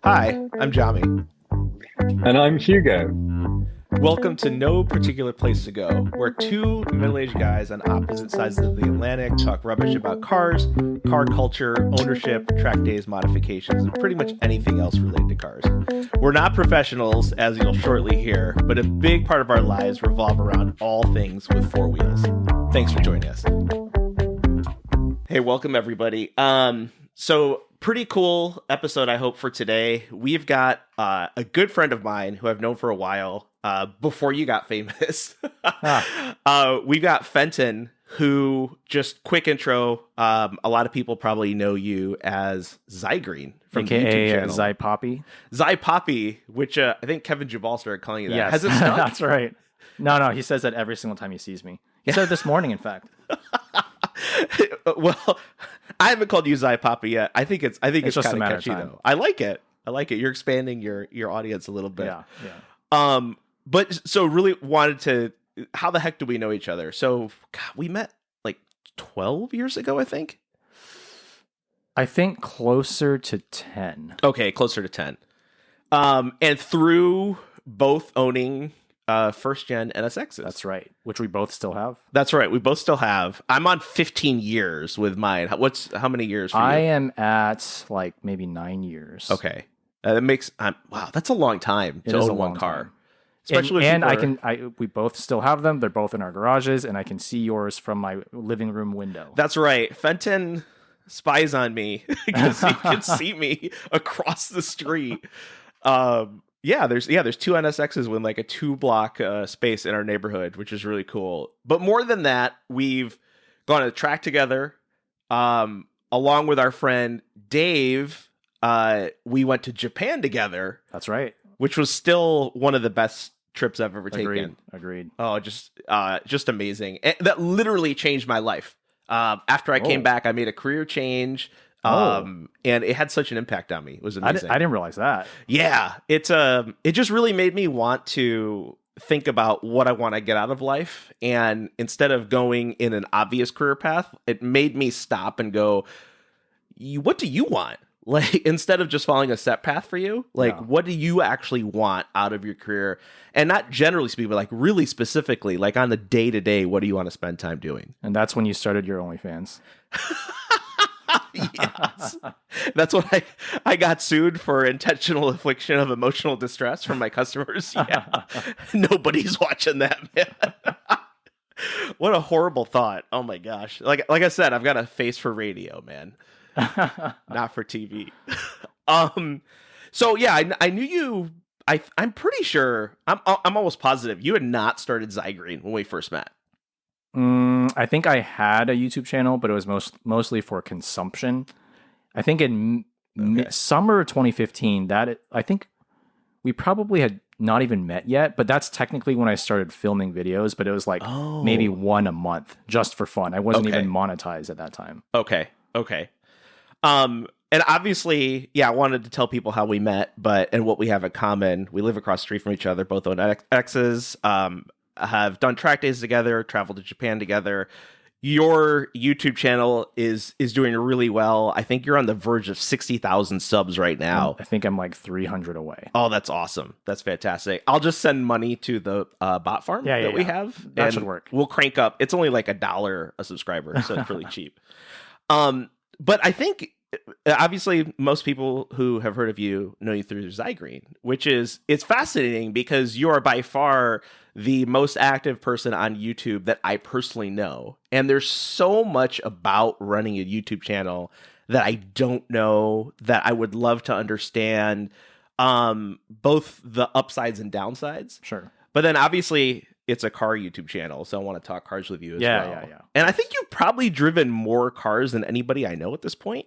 Hi, I'm Jami. And I'm Hugo. Welcome to No Particular Place to Go, where two middle-aged guys on opposite sides of the Atlantic talk rubbish about cars, car culture, ownership, track days, modifications, and pretty much anything else related to cars. We're not professionals, as you'll shortly hear, but a big part of our lives revolve around all things with four wheels. Thanks for joining us. Hey, welcome everybody. So pretty cool episode, I hope, for today. We've got a good friend of mine who I've known for a while, before you got famous. We've got Fenton, who, just quick intro, a lot of people probably know you as Zygreen from the YouTube channel. Zy Poppy. Zy Poppy, which I think Kevin Jabal started calling you that. Yes, Has it stuck? That's right. No, he says that every single time he sees me. He said it this morning, in fact. Well, I haven't called you Zy Poppy yet. I think it's just kind a of matter catchy of time. though. I like it. You're expanding your audience a little bit. Yeah. But so really wanted to. How the heck do we know each other? So God, we met like 12 years ago, I think. I think closer to 10. Okay, closer to 10. And through both owning first gen NSXs. That's right. Which we both still have. That's right. We both still have. I'm on 15 years with mine. How many years for you? I am at like maybe 9 years. Okay. That makes wow, that's a long time to own one car. Time. Especially we both still have them. They're both in our garages, and I can see yours from my living room window. That's right. Fenton spies on me because he can see me across the street. There's two NSXs with like a 2-block space in our neighborhood, which is really cool. But more than that, we've gone to track together, along with our friend Dave. We went to Japan together. That's right. Which was still one of the best trips I've ever taken. Agreed. Oh, just amazing. That literally changed my life. After I came back, I made a career change. And it had such an impact on me. It was amazing. I didn't realize that. Yeah, it just really made me want to think about what I want to get out of life. And instead of going in an obvious career path, it made me stop and go, what do you want? Like, instead of just following a set path for you, what do you actually want out of your career? And not generally speaking, but like really specifically, like on the day-to-day, what do you want to spend time doing? And that's when you started your OnlyFans. Yes. That's when I got sued for intentional infliction of emotional distress from my customers. Yeah. Nobody's watching that, man. What a horrible thought. Oh my gosh. Like I said, I've got a face for radio, man. Not for TV. So yeah, I knew you. I'm pretty sure. I'm almost positive you had not started Zygreen when we first met. I think I had a YouTube channel, but it was mostly for consumption. I think in summer 2015, I think we probably had not even met yet, but that's technically when I started filming videos, but it was like maybe one a month just for fun. I wasn't even monetized at that time. Okay. And obviously, I wanted to tell people how we met, and what we have in common. We live across the street from each other, both own X's, have done track days together, traveled to Japan together. Your YouTube channel is doing really well. I think you're on the verge of 60,000 subs right now. I think I'm like 300 away. Oh, that's awesome. That's fantastic. I'll just send money to the bot farm that we have. That should work. We'll crank up. It's only like $1 a subscriber, so it's really cheap. But I think, obviously, most people who have heard of you know you through Zygreen, it's fascinating because you are by far the most active person on YouTube that I personally know. And there's so much about running a YouTube channel that I don't know, that I would love to understand, both the upsides and downsides. Sure. But then obviously it's a car YouTube channel, so I want to talk cars with you as well. Yeah. And I think you've probably driven more cars than anybody I know at this point.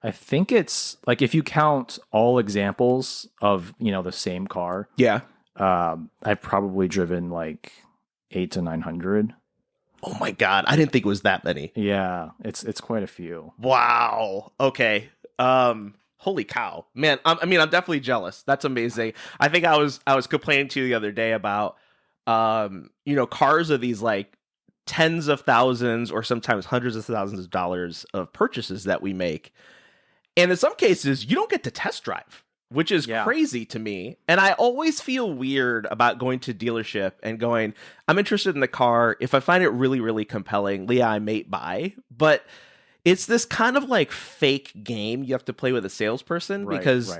I think it's like, if you count all examples of, the same car. Yeah. I've probably driven like 800 to 900. Oh my God. I didn't think it was that many. Yeah. It's quite a few. Wow. Okay. Holy cow, man. I'm definitely jealous. That's amazing. I think I was complaining to you the other day about, cars are these like tens of thousands or sometimes hundreds of thousands of dollars of purchases that we make. And in some cases, you don't get to test drive, which is Yeah. crazy to me. And I always feel weird about going to dealership and going, I'm interested in the car. If I find it really, really compelling, I may buy. But it's this kind of like fake game you have to play with a salesperson because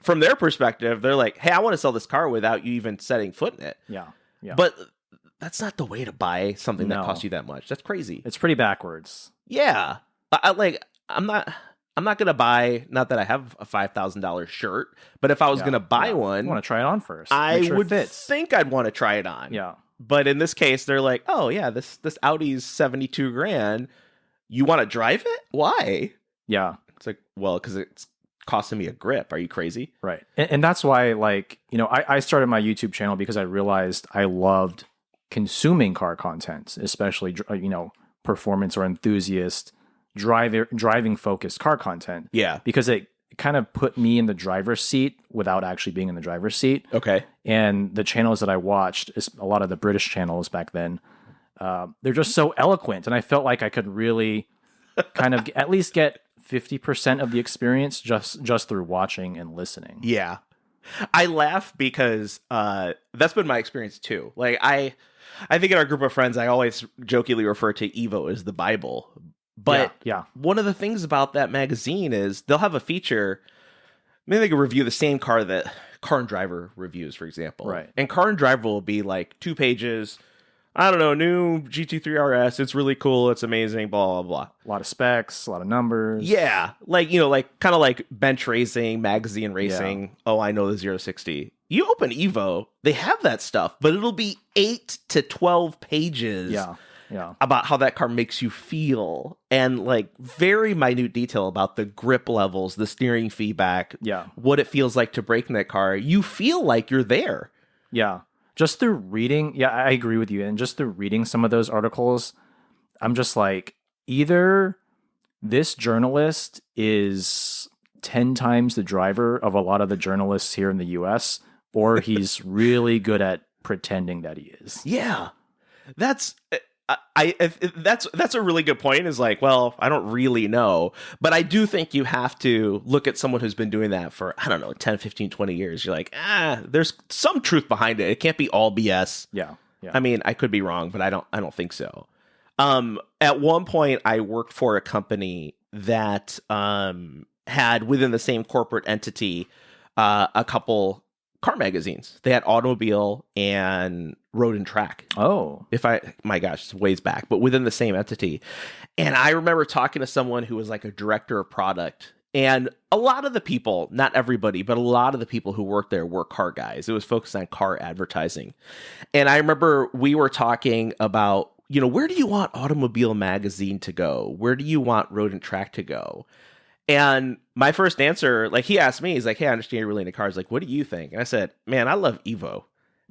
from their perspective, they're like, hey, I want to sell this car without you even setting foot in it. Yeah. But that's not the way to buy something that costs you that much. That's crazy. It's pretty backwards. Yeah. I'm not going to buy, not that I have a $5,000 shirt, but if I was going to buy one, I want to try it on first. I would it think I'd want to try it on. Yeah. But in this case, they're like, oh yeah, this Audi's $72,000. You want to drive it? Why? Yeah. It's like, well, because it's costing me a grip. Are you crazy? Right. And that's why, like, I started my YouTube channel because I realized I loved consuming car content, especially, performance or enthusiast driving focused car content. Yeah. Because it kind of put me in the driver's seat without actually being in the driver's seat. Okay. And the channels that I watched, a lot of the British channels back then, they're just so eloquent. And I felt like I could really kind of at least get 50% of the experience just through watching and listening. Yeah. I laugh because that's been my experience too. Like I think in our group of friends, I always jokingly refer to Evo as the Bible. But one of the things about that magazine is they'll have a feature. Maybe they can review the same car that Car and Driver reviews, for example. Right. And Car and Driver will be like 2 pages. I don't know, new GT3 RS. It's really cool. It's amazing. Blah, blah, blah. A lot of specs, a lot of numbers. Yeah. Like, kind of like bench racing, magazine racing. Yeah. Oh, I know the 0-60. You open Evo, they have that stuff, but it'll be 8 to 12 pages. Yeah. About how that car makes you feel, and like very minute detail about the grip levels, the steering feedback, what it feels like to brake in that car. You feel like you're there. Yeah. Just through reading, I agree with you. And just through reading some of those articles, I'm just like, either this journalist is 10 times the driver of a lot of the journalists here in the US, or he's really good at pretending that he is. Yeah. That's a really good point, is like, well, I don't really know, but I do think you have to look at someone who's been doing that for, I don't know, 10, 15, 20 years. You're like, there's some truth behind it. It can't be all BS. Yeah. I mean, I could be wrong, but I don't think so. At one point I worked for a company that had within the same corporate entity a couple car magazines. They had Automobile and Road and Track. Oh. My gosh, it's ways back, but within the same entity. And I remember talking to someone who was like a director of product. And a lot of the people, not everybody, but a lot of the people who worked there were car guys. It was focused on car advertising. And I remember we were talking about, where do you want Automobile magazine to go? Where do you want Road and Track to go? And my first answer, like, he asked me, he's like, hey, I understand you're really into cars. Like, what do you think? And I said, man, I love Evo.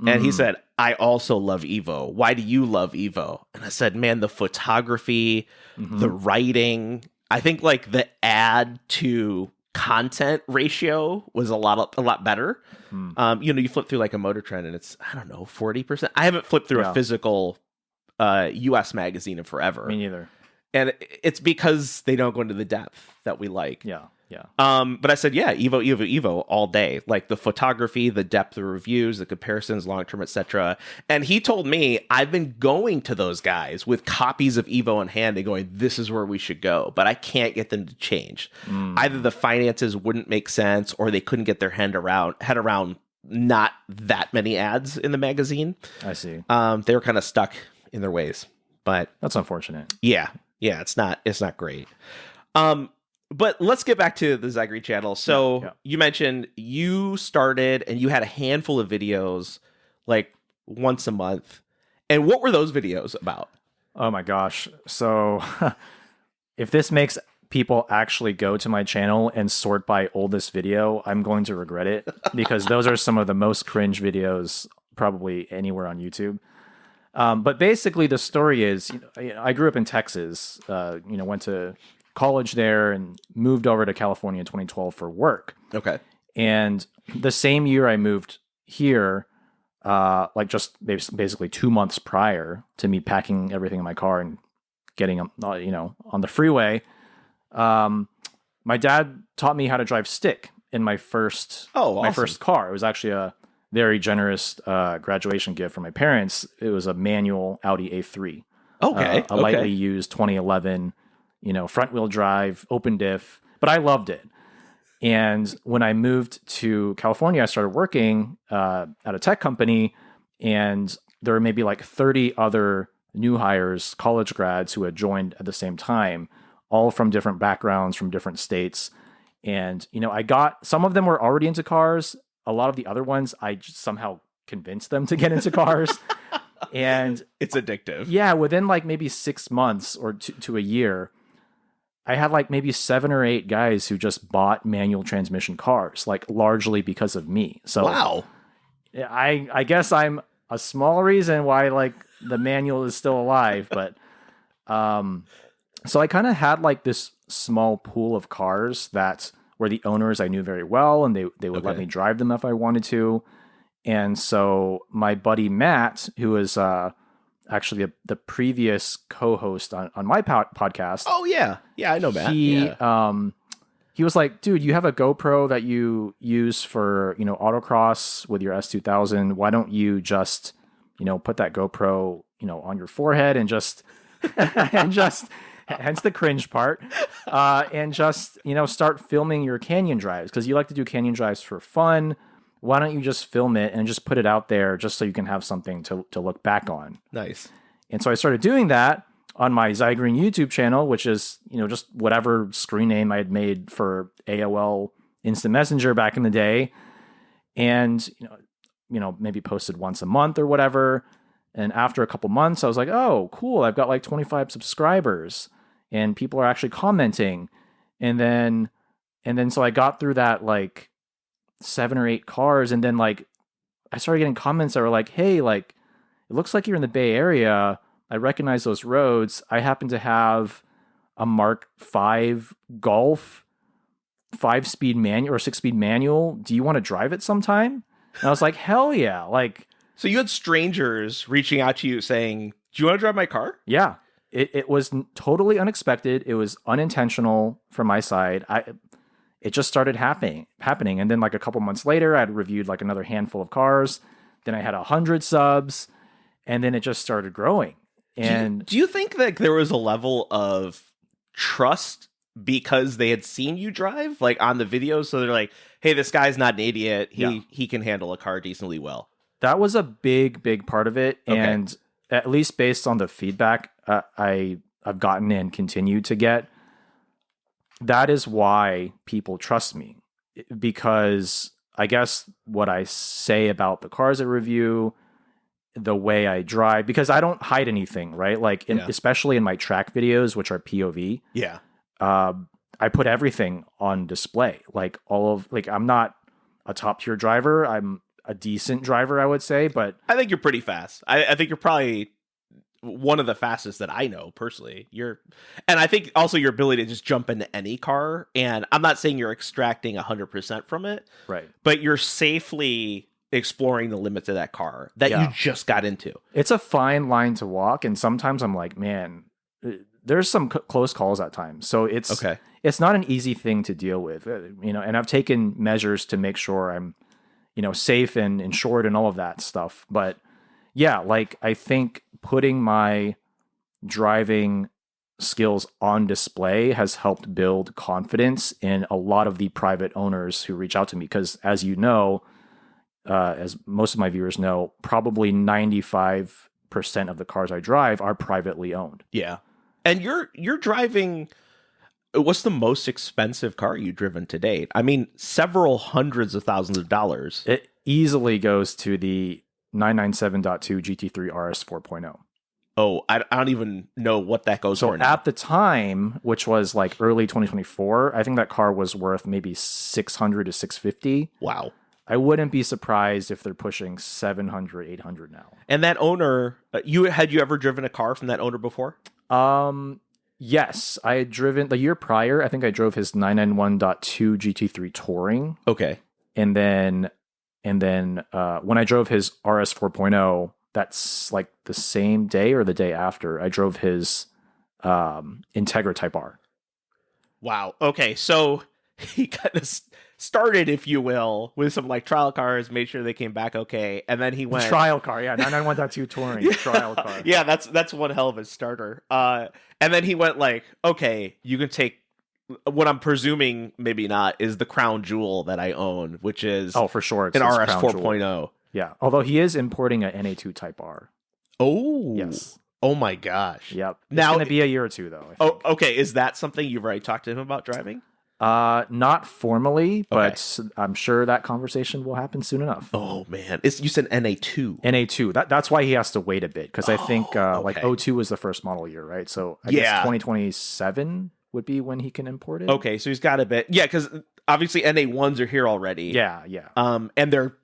And he said, I also love Evo. Why do you love Evo? And I said, man, the photography, the writing, I think like the ad to content ratio was a lot better. You flip through like a Motor Trend and it's, I don't know, 40%. I haven't flipped through a physical US magazine in forever. Me neither. And it's because they don't go into the depth that we like. Yeah. But I said, Evo all day. Like the photography, the depth of reviews, the comparisons, long-term, etc. And he told me, I've been going to those guys with copies of Evo in hand and going, this is where we should go. But I can't get them to change. Either the finances wouldn't make sense or they couldn't get their head around not that many ads in the magazine. I see. They were kind of stuck in their ways. But that's unfortunate. Yeah, it's not great. But let's get back to the Zachary channel. So you mentioned you started and you had a handful of videos like once a month. And what were those videos about? Oh my gosh. So if this makes people actually go to my channel and sort by oldest video, I'm going to regret it because those are some of the most cringe videos probably anywhere on YouTube. But basically the story is, I grew up in Texas, went to college there and moved over to California in 2012 for work. Okay. And the same year I moved here, like just basically 2 months prior to me packing everything in my car and getting, on the freeway, my dad taught me how to drive stick in my first awesome. first car. It was actually a very generous graduation gift from my parents. It was a manual Audi A3. Okay. A lightly used 2011, front wheel drive, open diff, but I loved it. And when I moved to California, I started working at a tech company, and there were maybe like 30 other new hires, college grads who had joined at the same time, all from different backgrounds, from different states. And, I got, some of them were already into cars. A lot of the other ones, I just somehow convinced them to get into cars. And it's addictive. Yeah, within like maybe 6 months or to a year, I had like maybe 7 or 8 guys who just bought manual transmission cars, like largely because of me. So wow. I guess I'm a small reason why like the manual is still alive, but so I kind of had like this small pool of cars that were the owners I knew very well, and they would let me drive them if I wanted to. And so my buddy Matt, who is actually the previous co-host on my podcast. Oh yeah, I know Matt. He was like, dude, you have a GoPro that you use for autocross with your S2000. Why don't you just put that GoPro on your forehead and just hence the cringe part, and just start filming your canyon drives, because you like to do canyon drives for fun. Why don't you just film it and just put it out there just so you can have something to look back on? Nice. And so I started doing that on my Zygreen YouTube channel, which is, just whatever screen name I had made for AOL Instant Messenger back in the day. And, maybe posted once a month or whatever. And after a couple months, I was like, oh, cool. I've got like 25 subscribers and people are actually commenting. And then so I got through that like 7 or 8 cars, and then like I started getting comments that were like, hey, like it looks like you're in the Bay Area. I recognize those roads. I happen to have a Mark V Golf 5-speed manual or 6-speed manual. Do you want to drive it sometime? And I was like, hell yeah. Like, so you had strangers reaching out to you saying, do you want to drive my car? Yeah. It was totally unexpected. It was unintentional from my side. It just started happening. And then like a couple months later, I'd reviewed like another handful of cars. Then I had 100 subs, and then it just started growing. And do you think that there was a level of trust because they had seen you drive like on the videos? So they're like, hey, this guy's not an idiot. He can handle a car decently well. That was a big part of it. Okay. And at least based on the feedback I've gotten and continue to get, that is why people trust me, because I guess what I say about the cars I review, the way I drive, because I don't hide anything, right? Like, especially in my track videos, which are POV. Yeah. I put everything on display. Like I'm not a top tier driver. I'm a decent driver, I would say, but I think you're pretty fast. I think you're probably one of the fastest that I know personally. And I think also your ability to just jump into any car, and I'm not saying you're extracting 100% from it, right? But you're safely exploring the limits of that car that you just got into. It's a fine line to walk, and sometimes I'm like, man, there's some close calls at times. So it's not an easy thing to deal with, and I've taken measures to make sure I'm, safe and insured and all of that stuff. But yeah, like I think putting my driving skills on display has helped build confidence in a lot of the private owners who reach out to me. Because as you know, as most of my viewers know, probably 95% of the cars I drive are privately owned. Yeah. And you're driving, what's the most expensive car you've driven to date? I mean, several hundreds of thousands of dollars. It easily goes to the 997.2 GT3 RS 4.0. Oh, I don't even know what that goes for now. So at the time, which was like early 2024, I think that car was worth maybe 600 to 650. Wow. I wouldn't be surprised if they're pushing 700, 800 now. And that owner, had you ever driven a car from that owner before? Yes, I had driven the year prior. I think I drove his 991.2 GT3 Touring. Okay. And then when I drove his RS 4.0, that's like the same day or the day after, I drove his Integra Type R. Wow. Okay, so he kind of started, if you will, with some like trial cars, made sure they came back okay, and then he went Trial car, yeah, 991.2 touring trial car. Yeah, that's one hell of a starter. And then he went like, okay, you can take what I'm presuming, maybe not, is the crown jewel that I own, which is for sure, it's an his RS crown 4.0. jewel. Yeah, although he is importing a NA2 Type R. Oh, yes. Oh my gosh. Yep. It's Now, going to be a year or two, though. Oh, okay. Is that something you've already talked to him about driving? Not formally, but I'm sure that conversation will happen soon enough. Oh man, you said NA2. NA2. That's why he has to wait a bit, because I think like 02 was the first model year, right? So I guess 2027 would be when he can import it. Okay, so he's got a bit. Yeah, because obviously NA1s are here already. Yeah. And they're,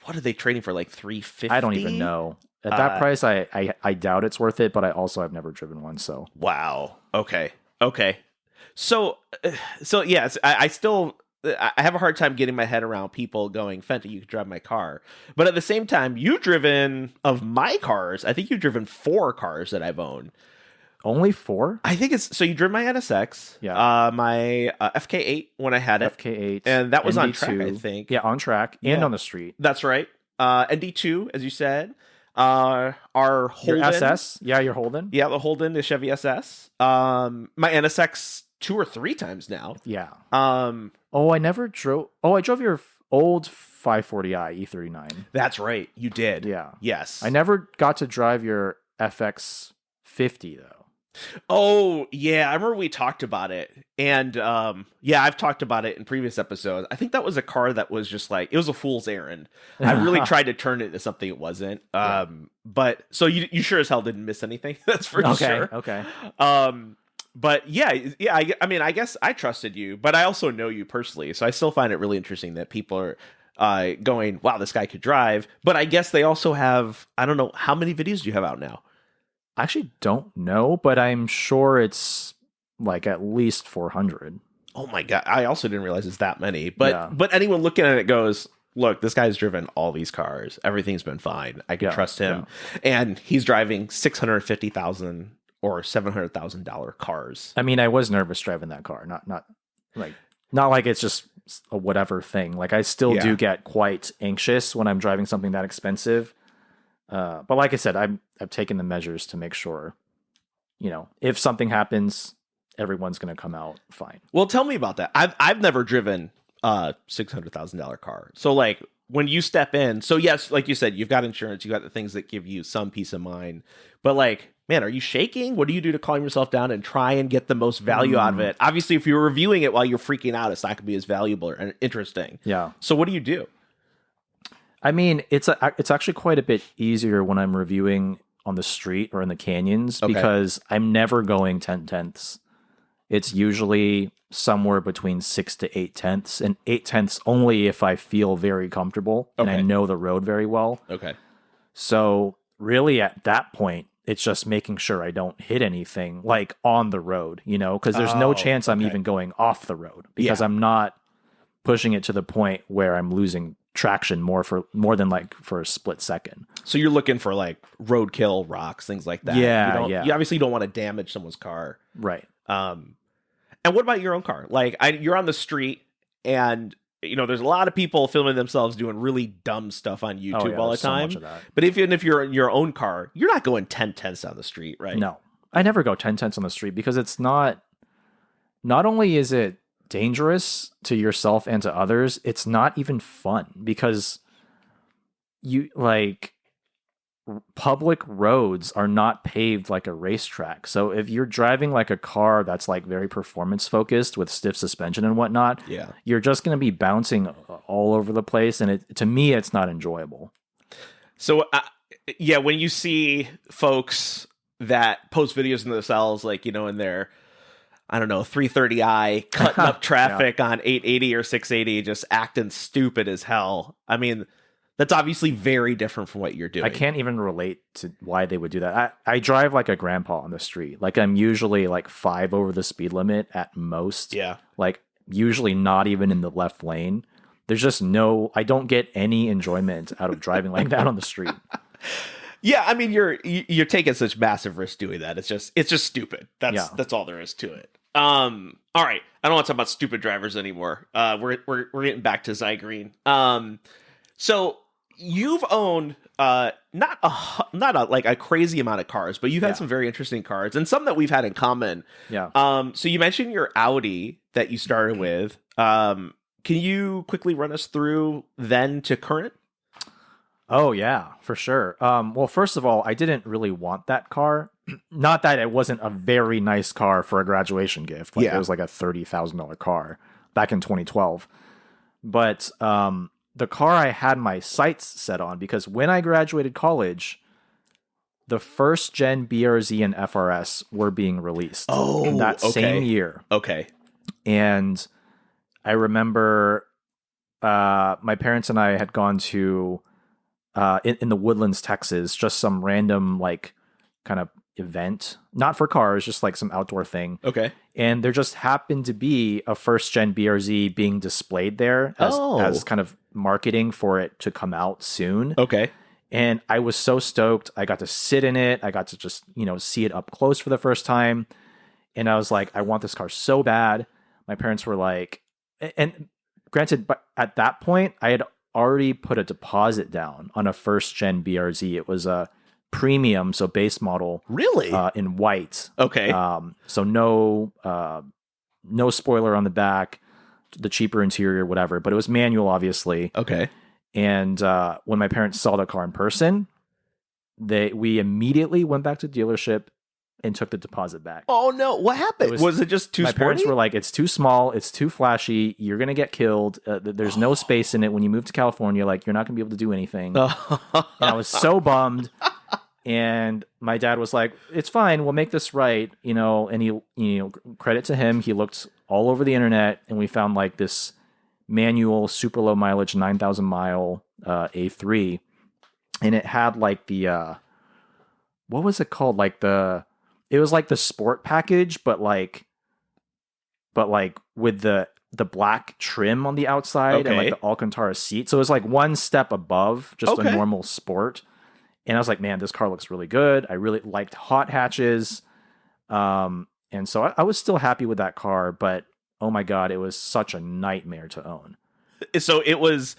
what are they trading for, like 350? I don't even know. At that price, I doubt it's worth it, but I also have never driven one, so. Wow. Okay. So yes, I still have a hard time getting my head around people going, Fenty, you can drive my car. But at the same time, you've driven, of my cars, I think you've driven 4 cars that I've owned. Only 4? I think it's, so you drove my NSX, my FK8 when I had it. FK8. And that was ND2, on track, I think. Yeah, on track and on the street. That's right. ND2, as you said. Our Holden. Your SS? Yeah, your Holden. Yeah, the Holden, the Chevy SS. My NSX 2 or 3 times now. Yeah. I never drove. Oh, I drove your old 540i E39. That's right. You did. Yeah. Yes. I never got to drive your FX50 though. Oh, yeah. I remember we talked about it. And I've talked about it in previous episodes. I think that was a car that was just like, it was a fool's errand. I really tried to turn it into something it wasn't. But so you sure as hell didn't miss anything. That's for sure. Okay. But yeah. I mean, I guess I trusted you, but I also know you personally, so I still find it really interesting that people are going, "Wow, this guy could drive." But I guess they also have, I don't know, how many videos do you have out now? I actually don't know, but I'm sure it's like at least 400. Oh my god! I also didn't realize it's that many. But anyone looking at it goes, "Look, this guy's driven all these cars. Everything's been fine. I can trust him." And he's driving $650,000 or $700,000 cars. I mean, I was nervous driving that car. Not like it's just a whatever thing. Like I still do get quite anxious when I'm driving something that expensive. But like I said, I've taken the measures to make sure, if something happens, everyone's going to come out fine. Well, tell me about that. I've never driven a $600,000 car. So like when you step in, so yes, like you said, you've got insurance, you got the things that give you some peace of mind, but like, man, are you shaking? What do you do to calm yourself down and try and get the most value out of it? Obviously, if you're reviewing it while you're freaking out, it's not going to be as valuable or interesting. Yeah. So what do you do? I mean, it's actually quite a bit easier when I'm reviewing on the street or in the canyons because I'm never going 10/10ths. It's usually somewhere between 6 to 8/10ths, and 8/10ths only if I feel very comfortable and I know the road very well. Okay. So really at that point, it's just making sure I don't hit anything like on the road, because there's no chance I'm even going off the road because I'm not pushing it to the point where I'm losing traction more than like for a split second. So you're looking for like roadkill, rocks, things like that. You obviously don't want to damage someone's car. Right. And what about your own car? Like you're on the street and there's a lot of people filming themselves doing really dumb stuff on YouTube all the time. So much of that. But even if you're in your own car, you're not going 10/10ths down the street, right? No, I never go 10/10ths on the street because it's not only is it dangerous to yourself and to others, it's not even fun because public roads are not paved like a racetrack. So if you're driving like a car that's like very performance focused with stiff suspension and whatnot, you're just going to be bouncing all over the place. And to me, it's not enjoyable. So when you see folks that post videos in themselves, like, in their, I don't know, 330i cutting up traffic on 880 or 680, just acting stupid as hell. I mean, that's obviously very different from what you're doing. I can't even relate to why they would do that. I drive like a grandpa on the street. Like I'm usually like 5 over the speed limit at most. Yeah. Like usually not even in the left lane. There's just I don't get any enjoyment out of driving like that on the street. Yeah, I mean you're taking such massive risks doing that. It's just stupid. That's all there is to it. All right. I don't want to talk about stupid drivers anymore. We're getting back to Zygreen. So you've owned not like a crazy amount of cars, but you've had some very interesting cars and some that we've had in common. Yeah. So you mentioned your Audi that you started with. Can you quickly run us through then to current? Oh yeah, for sure. Well, first of all, I didn't really want that car. Not that it wasn't a very nice car for a graduation gift. Like, it was like a $30,000 car back in 2012. But the car I had my sights set on, because when I graduated college, the first gen BRZ and FRS were being released that same year. Okay. And I remember my parents and I had gone to in the Woodlands, Texas, just some random like kind of event, not for cars, just like some outdoor thing. Okay. And there just happened to be a first gen BRZ being displayed there as kind of marketing for it to come out soon. Okay. And I was so stoked. I got to sit in it. I got to just, see it up close for the first time. And I was like, I want this car so bad. My parents were like, and granted, but at that point, I had already put a deposit down on a first gen BRZ. It was a premium, so base model. Really? In white. Okay. So no spoiler on the back, the cheaper interior, whatever. But it was manual, obviously. Okay. And when my parents saw the car in person, we immediately went back to the dealership and took the deposit back. Oh no! What happened? Was it just too? My sporty? parents were like, "It's too small. It's too flashy. You're gonna get killed. There's no space in it when you move to California. Like, you're not gonna be able to do anything." And I was so bummed. And my dad was like, "It's fine. We'll make this right." And he, credit to him, he looked all over the internet, and we found like this manual, super low mileage, 9,000 mile A3, and it had like the what was it called? It was like the sport package, but like with the black trim on the outside and like the Alcantara seat. So it was like one step above just a normal sport. And I was like, man, this car looks really good. I really liked hot hatches. And so I was still happy with that car, but oh my God, it was such a nightmare to own. So it was,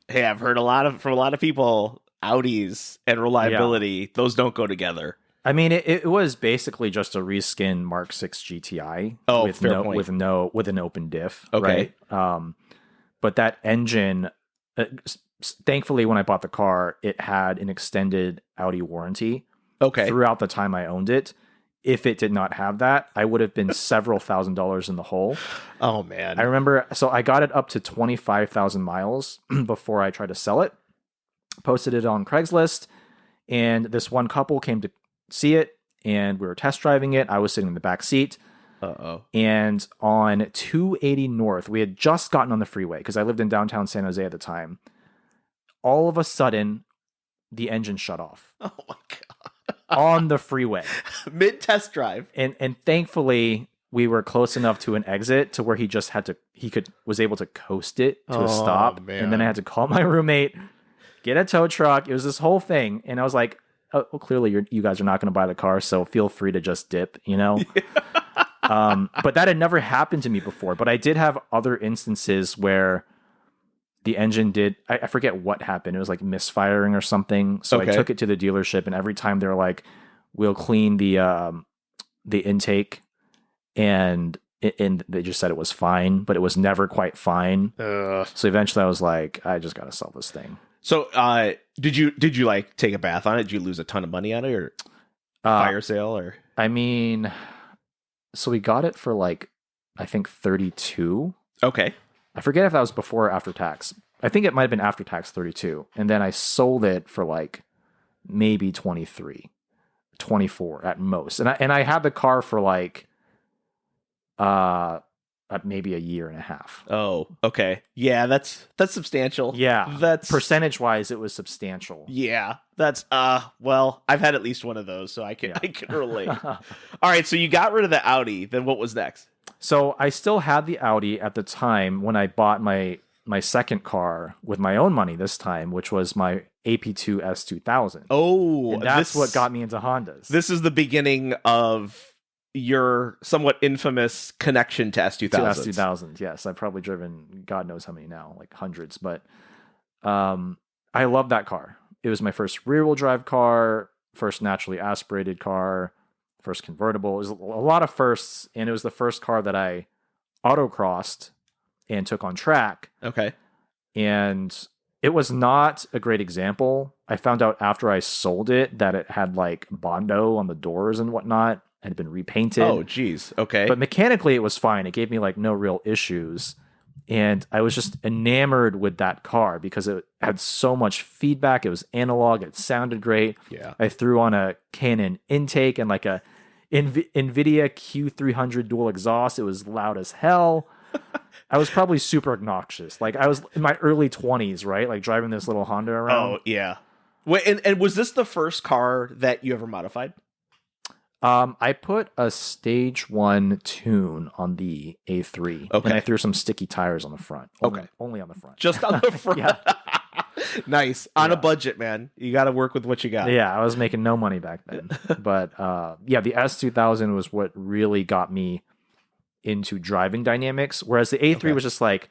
hey, I've heard from a lot of people, Audis and reliability, those don't go together. I mean, it was basically just a reskin Mark 6 GTI with an open diff. Okay. Right? But that engine, thankfully, when I bought the car, it had an extended Audi warranty. Throughout the time I owned it. If it did not have that, I would have been several $1,000s in the hole. Oh man. I remember, so I got it up to 25,000 miles before I tried to sell it. Posted it on Craigslist, and this one couple came to see it, and we were test driving it. I was sitting in the back seat. And on 280 North, we had just gotten on the freeway because I lived in downtown San Jose at the time. All of a sudden, the engine shut off. Oh my God. On the freeway. Mid test drive. And thankfully we were close enough to an exit to where he was able to coast it to a stop. Man. And then I had to call my roommate, get a tow truck. It was this whole thing. And I was like, oh, well, clearly you guys are not going to buy the car, so feel free to just dip, But that had never happened to me before. But I did have other instances where the engine I forget what happened. It was like misfiring or something. So I took it to the dealership, and every time they were like, we'll clean the intake, and they just said it was fine, but it was never quite fine. So eventually I was like, I just got to sell this thing. So, did you like take a bath on it? Did you lose a ton of money on it, or fire sale, or? I mean, so we got it for like, I think 32. Okay. I forget if that was before or after tax. I think it might have been after tax 32. And then I sold it for like maybe 23, 24 at most. And I had the car for like, maybe a year and a half. Oh, okay. Yeah, that's substantial. Yeah. That's percentage wise, it was substantial. Yeah. That's well, I've had at least one of those, so I can relate. All right, so you got rid of the Audi, then what was next? So I still had the Audi at the time when I bought my second car with my own money this time, which was my AP2 S2000. Oh, and that's what got me into Hondas. This is the beginning of your somewhat infamous connection to S2000s. To S2000, yes. I've probably driven God knows how many now, like hundreds. But I love that car. It was my first rear-wheel drive car, first naturally aspirated car, first convertible. It was a lot of firsts, and it was the first car that I autocrossed and took on track. Okay. And it was not a great example. I found out after I sold it that it had like Bondo on the doors and whatnot. It had been repainted. Oh, geez. Okay. But mechanically, it was fine. It gave me like no real issues. And I was just enamored with that car because it had so much feedback. It was analog. It sounded great. Yeah. I threw on a Canon intake and like a NVIDIA Q300 dual exhaust. It was loud as hell. I was probably super obnoxious. Like I was in my early 20s, right? Like driving this little Honda around. Oh, yeah. Wait, and was this the first car that you ever modified? I put a stage 1 tune on the A3, Okay. and I threw some sticky tires on the front. Only on the front. Just on the front. Yeah. Nice. On a budget, man. You got to work with what you got. Yeah, I was making no money back then. But yeah, the S2000 was what really got me into driving dynamics, whereas the A3 was just like,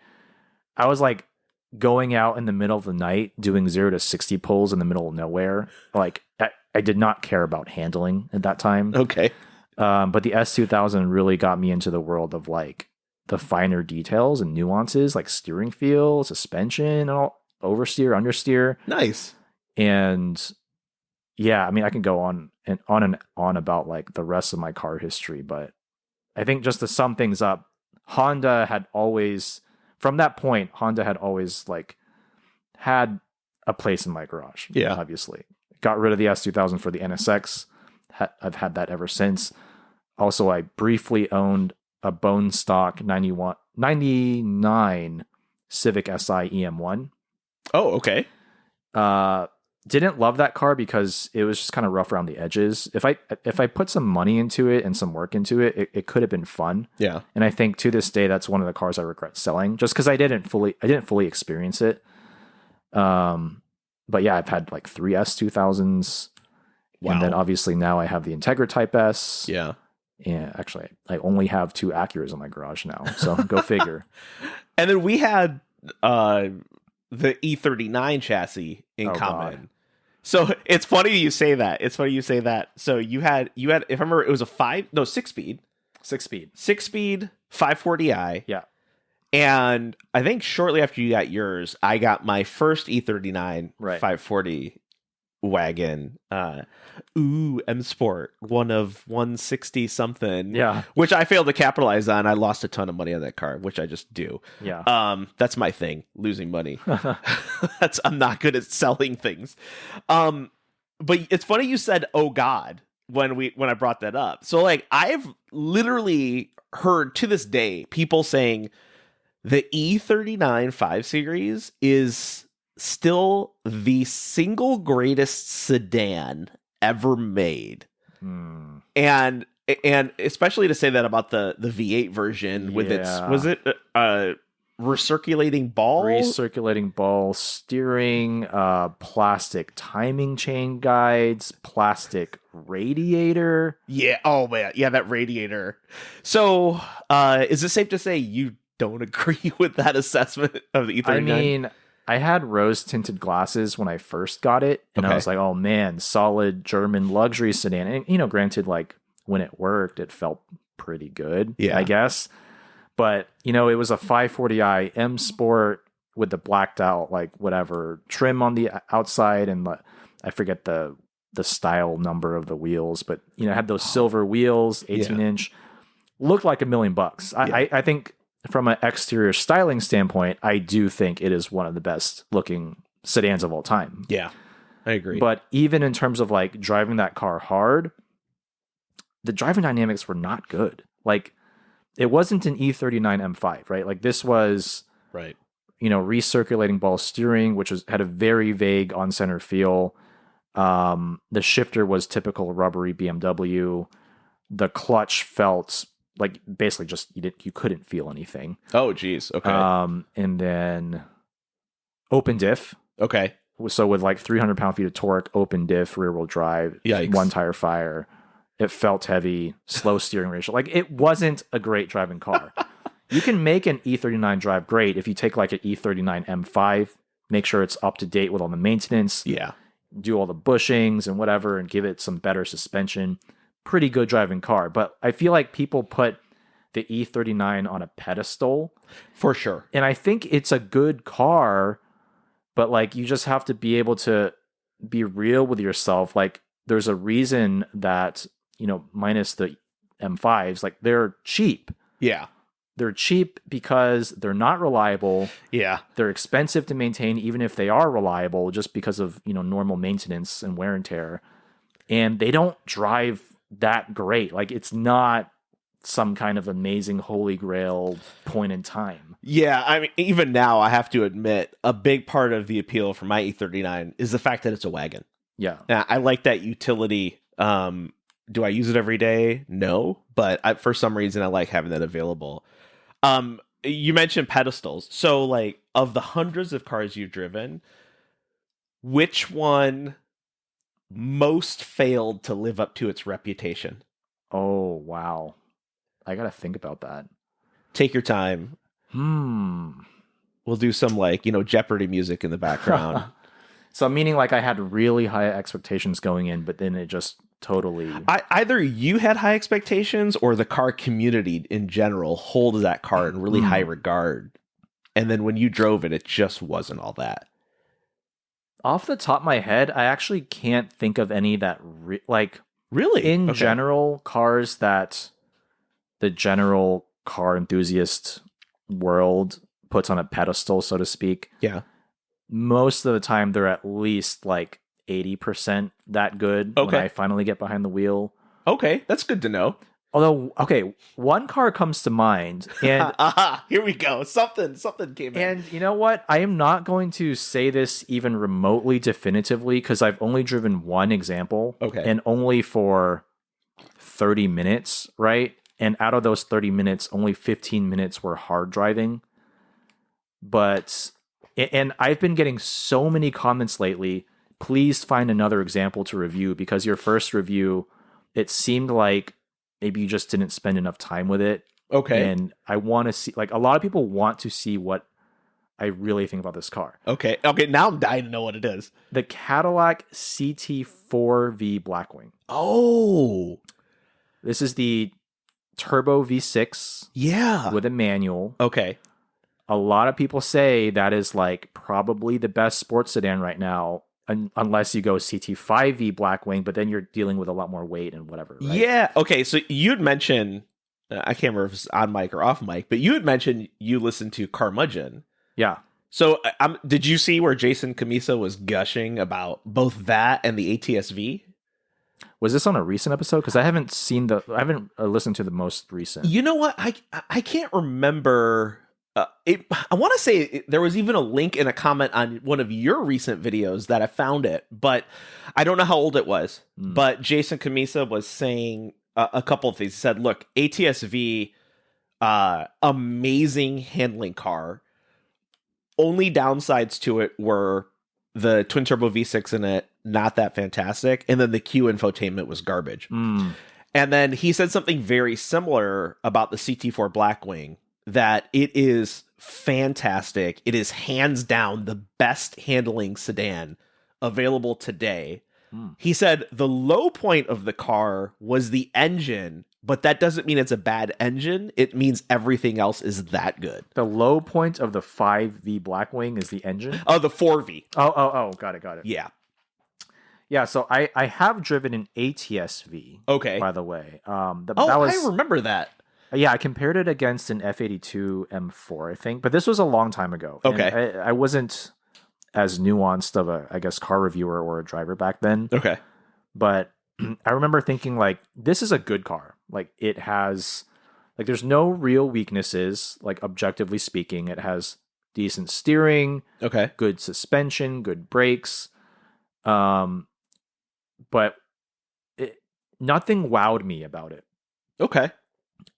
I was like going out in the middle of the night doing 0 to 60 pulls in the middle of nowhere. Like I did not care about handling at that time. Okay. But the S2000 really got me into the world of like the finer details and nuances, like steering feel, suspension, all oversteer, understeer. Nice. And yeah, I mean, I can go on and on about like the rest of my car history, but I think just to sum things up, Honda had always like had a place in my garage. Yeah. Obviously. Got rid of the S2000 for the NSX. I've had that ever since. Also, I briefly owned a bone stock 99 Civic Si EM1. Oh, okay. Didn't love that car because it was just kind of rough around the edges. If I put some money into it and some work into it, it could have been fun. Yeah. And I think to this day, that's one of the cars I regret selling just because I didn't fully experience it. But yeah, I've had like 3 S2000s. Wow. And then obviously now I have the Integra Type S. Yeah. And actually, I only have 2 Acuras in my garage now. So go figure. And then we had the E39 chassis in common. God. So it's funny you say that. So you had, if I remember, it was a 6-speed. 6-speed 540i. Yeah. And I think shortly after you got yours, I got my first E39 540 wagon. M Sport, one of 160 something. Yeah. Which I failed to capitalize on. I lost a ton of money on that car, which I just do. Yeah. That's my thing, losing money. I'm not good at selling things. But it's funny you said, "Oh God," when I brought that up. So like I've literally heard to this day people saying the E39 5 Series is still the single greatest sedan ever made. And especially to say that about the V8 version with its, was it recirculating ball steering, plastic timing chain guides, plastic radiator. Yeah. Oh man. Yeah. That radiator. So, is it safe to say you don't agree with that assessment of the E39? I mean, I had rose tinted glasses when I first got it, and I was like, oh man, solid German luxury sedan. And, you know, granted, like when it worked, it felt pretty good, I guess. But, you know, it was a 540i M Sport with the blacked out, like whatever trim on the outside. And I forget the style number of the wheels, but, you know, it had those silver wheels, 18-inch, looked like $1 million. I think from an exterior styling standpoint, I do think it is one of the best looking sedans of all time. Yeah, I agree. But even in terms of like driving that car hard, the driving dynamics were not good. Like it wasn't an E39 M5, right? Like this was, you know, recirculating ball steering, which had a very vague on center feel. The shifter was typical rubbery BMW. The clutch felt like basically just you couldn't feel anything. Oh, geez. Okay. And then open diff. Okay. So with like 300 pound-feet of torque, open diff, rear wheel drive, 1 tire fire, It felt heavy, slow steering ratio. Like, it wasn't a great driving car. You can make an E39 drive great if you take like an E39 M5, make sure it's up to date with all the maintenance. Yeah. Do all the bushings and whatever and give it some better suspension. Pretty good driving car. But I feel like people put the E39 on a pedestal. For sure. And I think it's a good car, but like you just have to be able to be real with yourself. Like there's a reason that, minus the M5s, like they're cheap. Yeah. They're cheap because they're not reliable. Yeah. They're expensive to maintain, even if they are reliable, just because of, normal maintenance and wear and tear. And they don't drive that great. Like it's not some kind of amazing holy grail point in time. Yeah. I mean, even now, I have to admit, a big part of the appeal for my E39 is the fact that it's a wagon. Yeah. I like that utility. Do I use it every day? No. But for some reason, I like having that available. You mentioned pedestals. So, like, of the hundreds of cars you've driven, which one most failed to live up to its reputation? Oh, wow. I gotta think about that. Take your time. We'll do some, like, Jeopardy music in the background. So, meaning, like, I had really high expectations going in, but then it just totally... Either you had high expectations or the car community in general hold that car in really high regard. And then when you drove it, it just wasn't all that. Off the top of my head, I actually can't think of any that, Really? in Okay. general, cars that the general car enthusiast world puts on a pedestal, so to speak. Yeah. Most of the time, they're at least like 80% that good when Okay. I finally get behind the wheel. Okay, that's good to know. Although, okay, one car comes to mind, and Here we go. Something came in. and you know what? I am not going to say this even remotely definitively because I've only driven one example, Okay. and only for 30 minutes, right? And out of those 30 minutes, only 15 minutes were hard driving. And I've been getting so many comments lately. Please find another example to review because your first review, it seemed like maybe you just didn't spend enough time with it. Okay. And I want to see, like, a lot of people want to see what I really think about this car. Okay. Now I'm dying to know what it is. The Cadillac CT4V Blackwing. Oh. This is the turbo V6 Yeah. with a manual. Okay. A lot of people say that is like probably the best sports sedan right now, unless you go CT5V Blackwing, but then you're dealing with a lot more weight and whatever. Right? Yeah. Okay. So you'd mentioned, I can't remember if it's on mic or off mic, but you had mentioned you listened to Carmudgeon. Yeah. So did you see where Jason Camisa was gushing about both that and the ATS-V? Was this on a recent episode? Because I haven't listened to the most recent. You know what? I can't remember. I want to say there was even a link in a comment on one of your recent videos that I found it, but I don't know how old it was. But Jason Camisa was saying a couple of things. He said, look, ATS-V, amazing handling car. Only downsides to it were the twin turbo V6 in it, not that fantastic. And then the Q infotainment was garbage. And then he said something very similar about the CT4 Blackwing, that it is fantastic. It is hands down the best handling sedan available today. He said the low point of the car was the engine, but that doesn't mean it's a bad engine. It means everything else is that good. The low point of the 5V Blackwing is the engine? Oh, the 4V. Oh, got it. Yeah. Yeah, so I have driven an ATS-V, Okay. by the way. I remember that. Yeah, I compared it against an F82 M4, I think, but this was a long time ago. And Okay. I wasn't as nuanced of a, I guess, car reviewer or a driver back then. Okay. But I remember thinking, like, this is a good car. Like, it has, like, there's no real weaknesses, like, objectively speaking. It has decent steering, Okay. good suspension, good brakes. But nothing wowed me about it. Okay.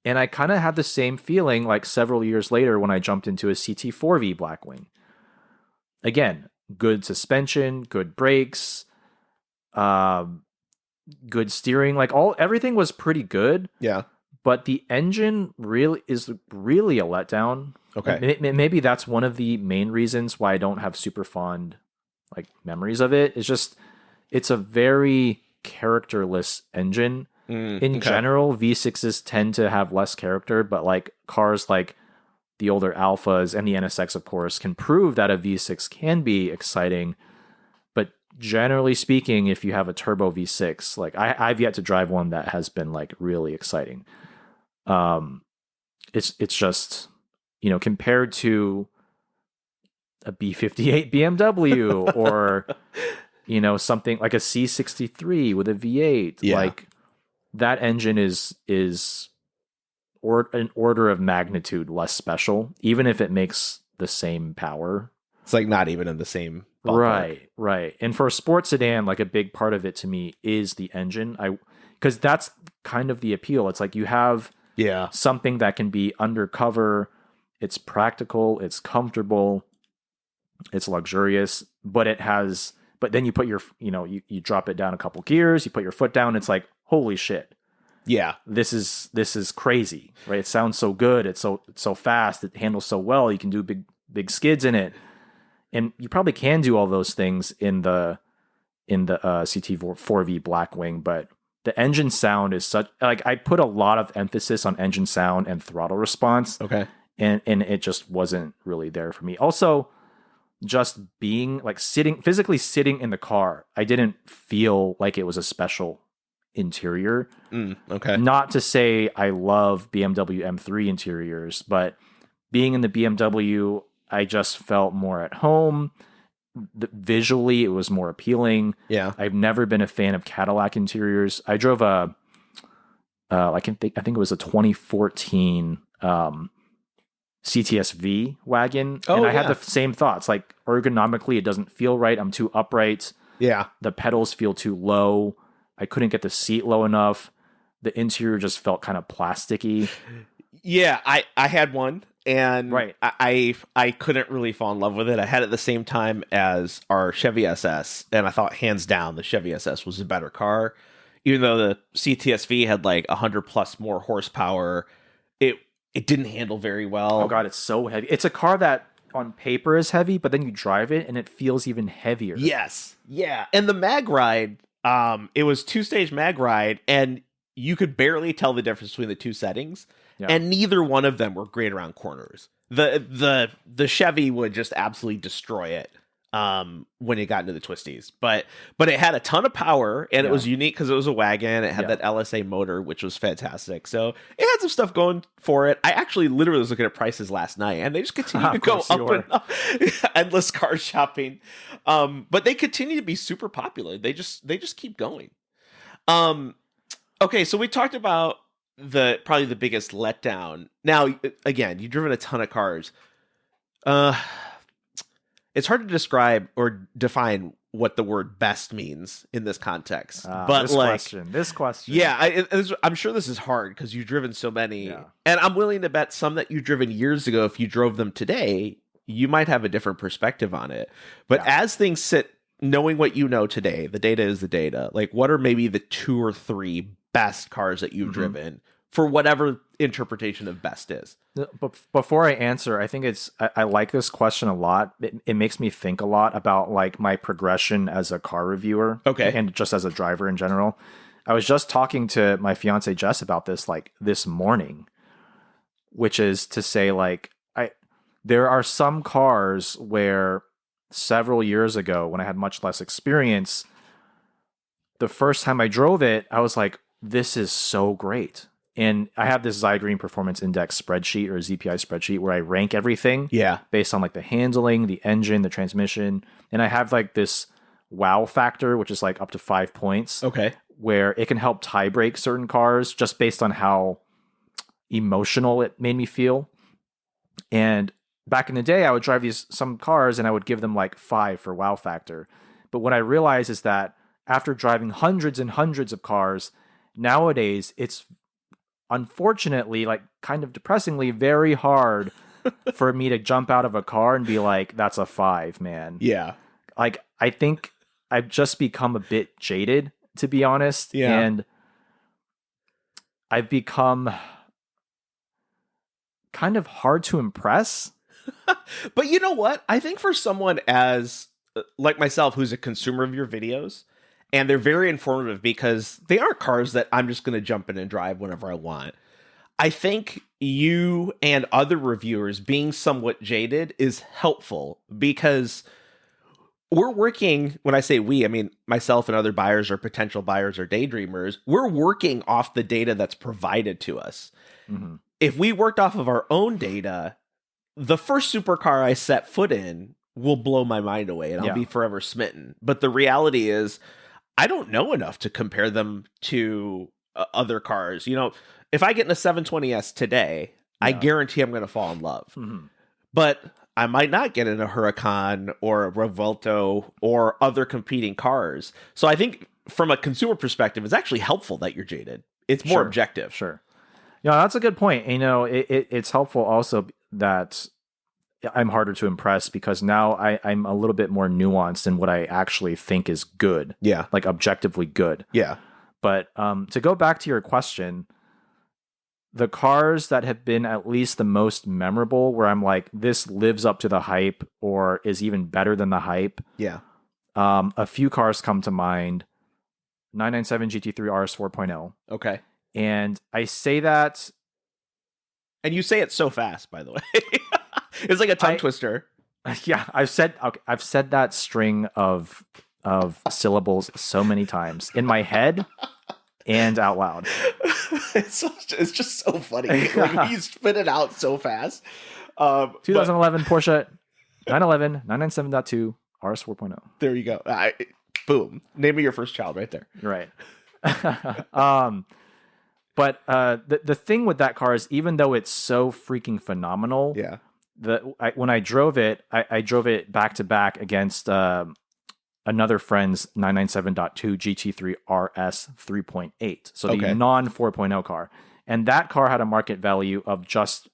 And I kind of had the same feeling like several years later when I jumped into a CT4V Blackwing. Again, good suspension, good brakes, good steering. Like everything was pretty good. Yeah. But the engine is really a letdown. Okay. Maybe that's one of the main reasons why I don't have super fond like memories of it. It's just it's a very characterless engine. In general, V6s tend to have less character, but like cars like the older Alphas and the NSX, of course, can prove that a V6 can be exciting. But generally speaking, if you have a turbo V6, like I've yet to drive one that has been like really exciting. It's just, you know, compared to a B58 BMW or, you know, something like a C63 with a V8, like that engine is an order of magnitude less special, even if it makes the same power. It's like not even in the same ballpark. Right. And for a sports sedan, like a big part of it to me is the engine. Because that's kind of the appeal. It's like you have something that can be undercover. It's practical. It's comfortable. It's luxurious. But then you put your, you know, you drop it down a couple gears. You put your foot down. It's like, holy shit. Yeah. This is crazy, right? It sounds so good. It's so fast. It handles so well. You can do big skids in it. And you probably can do all those things in the CT4V Blackwing, but the engine sound is such, like, I put a lot of emphasis on engine sound and throttle response. Okay. And it just wasn't really there for me. Also, just being like physically sitting in the car, I didn't feel like it was a special interior. Okay. Not to say I love BMW M3 interiors, but being in the BMW, I just felt more at home. Visually, it was more appealing. Yeah. I've never been a fan of Cadillac interiors. I drove I think it was a 2014 CTS-V wagon, and I had the same thoughts. Like ergonomically, it doesn't feel right. I'm too upright. Yeah. The pedals feel too low. I couldn't get the seat low enough. The interior just felt kind of plasticky. Yeah, I had one, and right. I couldn't really fall in love with it. I had it at the same time as our Chevy SS, and I thought hands down the Chevy SS was a better car. Even though the CTS-V had like 100 plus more horsepower, it didn't handle very well. Oh god, it's so heavy. It's a car that on paper is heavy, but then you drive it and it feels even heavier. Yes. Yeah. And the mag ride, it was 2-stage mag ride, and you could barely tell the difference between the two settings. Yeah. And neither one of them were great around corners. The Chevy would just absolutely destroy it when it got into the twisties. But it had a ton of power, and it was unique because it was a wagon. It had that LSA motor, which was fantastic. So it had some stuff going for it. I actually literally was looking at prices last night, and they just continue to go up and up. Endless car shopping. But they continue to be super popular. They just keep going. Okay, so we talked about probably the biggest letdown. Now, again, you've driven a ton of cars. It's hard to describe or define what the word best means in this context. But this question. Yeah, I'm sure this is hard because you've driven so many. Yeah. And I'm willing to bet some that you've driven years ago, if you drove them today, you might have a different perspective on it. But as things sit, knowing what you know today, the data is the data. Like, what are maybe the 2 or 3 best cars that you've driven for whatever interpretation of best is? But before I answer, I think I like this question a lot. It makes me think a lot about like my progression as a car reviewer, and just as a driver in general. I was just talking to my fiance Jess about this like this morning, which is to say like there are some cars where several years ago when I had much less experience, the first time I drove it, I was like, this is so great. And I have this Zygreen Performance Index spreadsheet or ZPI spreadsheet where I rank everything based on like the handling, the engine, the transmission. And I have like this wow factor, which is like up to 5 points. Okay. Where it can help tie break certain cars just based on how emotional it made me feel. And back in the day, I would drive some cars and I would give them like 5 for wow factor. But what I realized is that after driving hundreds and hundreds of cars, nowadays it's unfortunately, like kind of depressingly, very hard for me to jump out of a car and be like, that's a 5, man. Yeah. Like, I think I've just become a bit jaded to be honest. Yeah. And I've become kind of hard to impress. But you know what? I think for someone as like myself, who's a consumer of your videos, and they're very informative because they aren't cars that I'm just going to jump in and drive whenever I want. I think you and other reviewers being somewhat jaded is helpful because we're working, when I say we, I mean myself and other buyers or potential buyers or daydreamers, we're working off the data that's provided to us. Mm-hmm. If we worked off of our own data, the first supercar I set foot in will blow my mind away and I'll be forever smitten. But the reality is, I don't know enough to compare them to other cars. You know, if I get in a 720S today, I guarantee I'm going to fall in love. Mm-hmm. But I might not get in a Huracan or a Revuelto or other competing cars. So I think from a consumer perspective, it's actually helpful that you're jaded. It's more objective. Sure. Yeah, that's a good point. You know, it's helpful also that I'm harder to impress because now I'm a little bit more nuanced in what I actually think is good. Yeah. Like objectively good. Yeah. But to go back to your question, the cars that have been at least the most memorable where I'm like, this lives up to the hype or is even better than the hype. Yeah. A few cars come to mind. 997 GT3 RS 4.0. Okay. And I say that. And you say it so fast, by the way. It's like a tongue twister. Yeah, I've said that string of syllables so many times in my head and out loud. It's just so funny. Like you spit it out so fast. 2011 Porsche 911 997.2 RS 4.0. There you go. Boom. Name of your first child right there. Right. But the thing with that car is even though it's so freaking phenomenal, when I drove it, I drove it back to back against another friend's 997.2 GT3 RS 3.8. So the non 4.0 car. And that car had a market value of just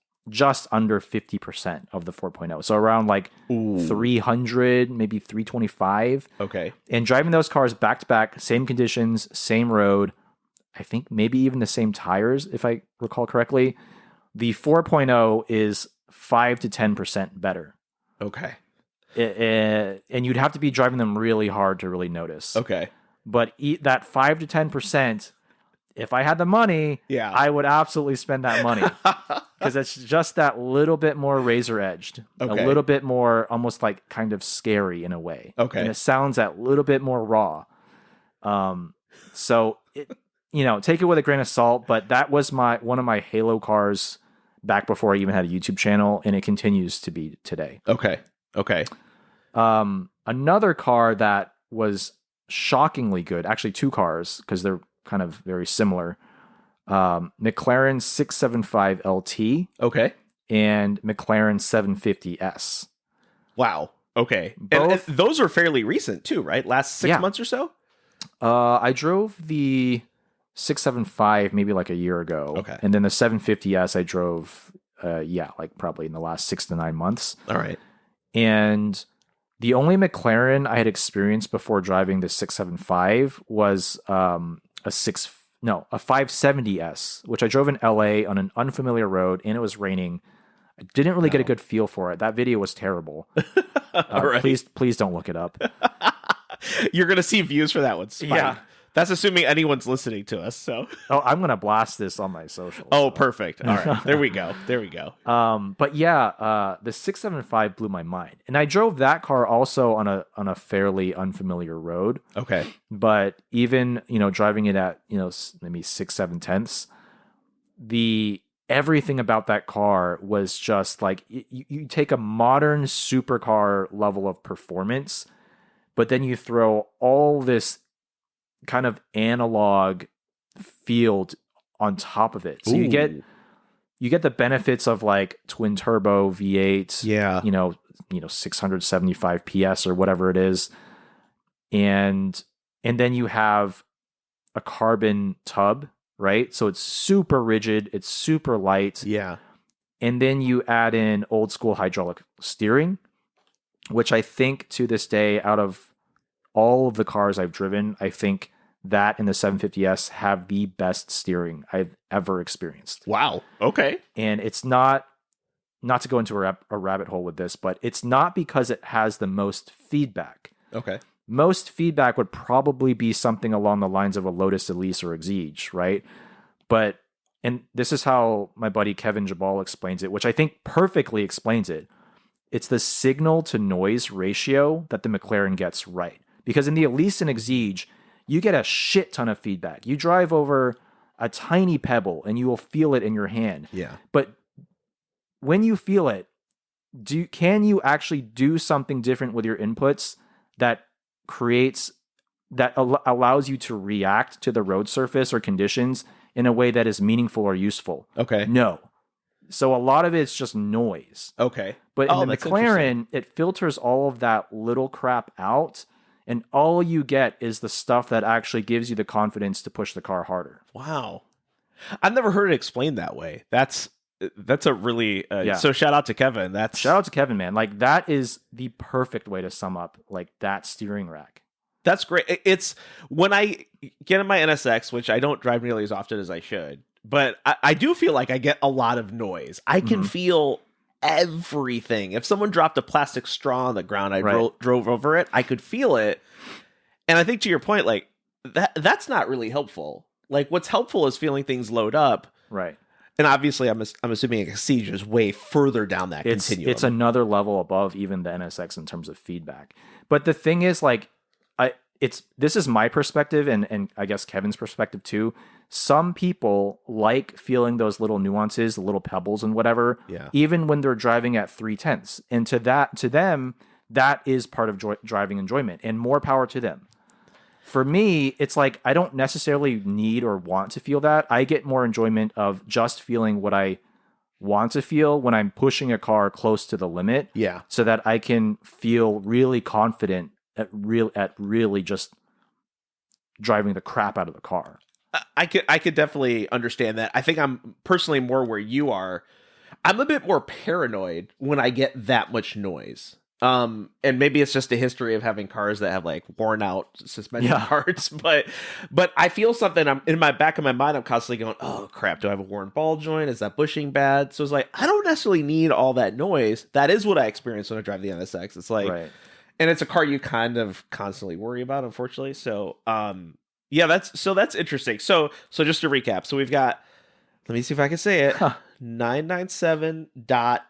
under 50% of the 4.0. So around like 300, maybe 325. Okay. And driving those cars back to back, same conditions, same road, I think maybe even the same tires, if I recall correctly. The 4.0 is 5 to 10% better. Okay. And you'd have to be driving them really hard to really notice. Okay. But that 5 to 10%, if I had the money, I would absolutely spend that money. Because it's just that little bit more razor edged. A little bit more almost like kind of scary in a way. Okay. And it sounds that little bit more raw. So, take it with a grain of salt. But that was one of my Halo cars back before I even had a YouTube channel. And it continues to be today. Okay. Another car that was shockingly good, actually two cars, because they're kind of very similar. McLaren 675 LT. Okay. And McLaren 750S. Wow. Okay. And those are fairly recent too, right? Last 6 months or so? I drove the 675 maybe like a year ago. Okay. And then the 750S I drove, like probably in the last 6 to 9 months. All right. And the only McLaren I had experienced before driving the 675 was a 570S, which I drove in LA on an unfamiliar road and it was raining. I didn't really get a good feel for it. That video was terrible. Right. Please don't look it up. You're going to see views for that one. Yeah. That's assuming anyone's listening to us. So, I'm going to blast this on my socials. Oh, perfect. All right. There we go. But yeah, the 675 blew my mind. And I drove that car also on a fairly unfamiliar road. Okay. But even, driving it at, maybe 6/7 everything about that car was just like, you take a modern supercar level of performance, but then you throw all this kind of analog field on top of it. So you get the benefits of like twin turbo V8, 675 PS or whatever it is. And then you have a carbon tub, right? So it's super rigid, it's super light. Yeah. And then you add in old school hydraulic steering, which I think to this day, out of all of the cars I've driven, I think that and the 750S have the best steering I've ever experienced. Wow. Okay. And it's not to go into a rabbit hole with this, but it's not because it has the most feedback. Okay. Most feedback would probably be something along the lines of a Lotus Elise or Exige, right? But, and this is how my buddy Kevin Jabal explains it, which I think perfectly explains it. It's the signal to noise ratio that the McLaren gets right. Because in the Elise and Exige, you get a shit ton of feedback. You drive over a tiny pebble and you will feel it in your hand. Yeah. But when you feel it, can you actually do something different with your inputs that allows you to react to the road surface or conditions in a way that is meaningful or useful? Okay. No. So a lot of it's just noise. Okay. But in the McLaren, it filters all of that little crap out, and all you get is the stuff that actually gives you the confidence to push the car harder. Wow. I've never heard it explained that way. That's a really so shout out to Kevin. Shout out to Kevin, man. Like, that is the perfect way to sum up like that steering rack. That's great. It's when I get in my NSX, which I don't drive nearly as often as I should, but I do feel like I get a lot of noise. I can feel everything. If someone dropped a plastic straw on the ground, I drove over it, I could feel it. And I think, to your point, like that's not really helpful. Like, what's helpful is feeling things load up. Right. And obviously, I'm assuming a Siege is way further down that continuum. It's another level above even the NSX in terms of feedback. But the thing is, like, this is my perspective, and I guess Kevin's perspective too. Some people like feeling those little nuances, the little pebbles and whatever, even when they're driving at 3/10. And to them, that is part of driving enjoyment, and more power to them. For me, it's like I don't necessarily need or want to feel that. I get more enjoyment of just feeling what I want to feel when I'm pushing a car close to the limit. Yeah. So that I can feel really confident at really just driving the crap out of the car. I could definitely understand that. I think I'm personally more where you are. I'm a bit more paranoid when I get that much noise. And maybe it's just a history of having cars that have like worn out suspension parts, but I feel something. I'm in my back of my mind. I'm constantly going, oh crap, do I have a worn ball joint? Is that bushing bad? So it's like, I don't necessarily need all that noise. That is what I experience when I drive the NSX. It's like, and it's a car you kind of constantly worry about, unfortunately. So, that's interesting. So just to recap, so we've got, let me see if I can say it, 997.1.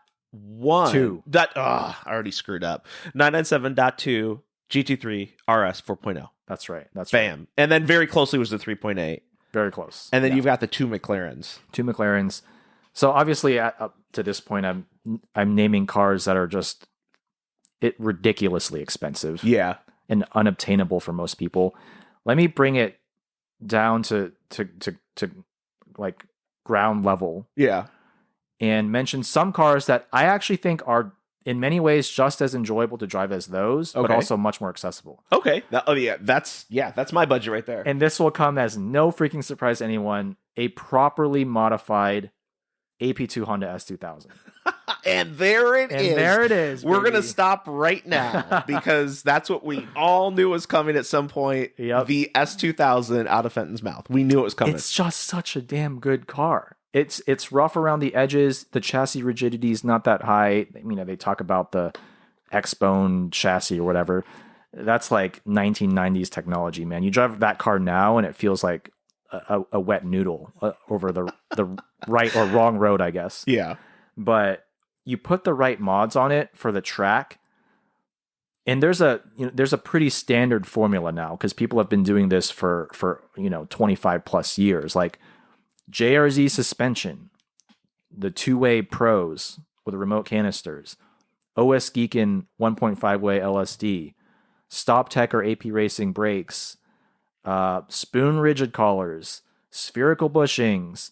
I already screwed up. 997.2 GT3 RS 4.0. That's right. Bam. And then very closely was the 3.8. Very close. And then you've got the two McLarens. So obviously, up to this point, I'm naming cars that are just ridiculously expensive. Yeah. And unobtainable for most people. Let me bring it down to like ground level. Yeah. And mention some cars that I actually think are in many ways just as enjoyable to drive as those, but also much more accessible. Okay. That's my budget right there. And this will come as no freaking surprise to anyone. A properly modified AP2 Honda S2000. And there it is. We're going to stop right now because that's what we all knew was coming at some point. Yep. The S2000 out of Fenton's mouth. We knew it was coming. It's just such a damn good car. It's rough around the edges. The chassis rigidity is not that high. You know, they talk about the X-Bone chassis or whatever. That's like 1990s technology, man. You drive that car now and it feels like a wet noodle over the right or wrong road, I guess. Yeah. But you put the right mods on it for the track, and there's a pretty standard formula now because people have been doing this for 25 plus years. Like JRZ suspension, the two-way pros with remote canisters, OS Geekin 1.5-way LSD, Stop Tech or AP Racing brakes, spoon rigid collars, spherical bushings,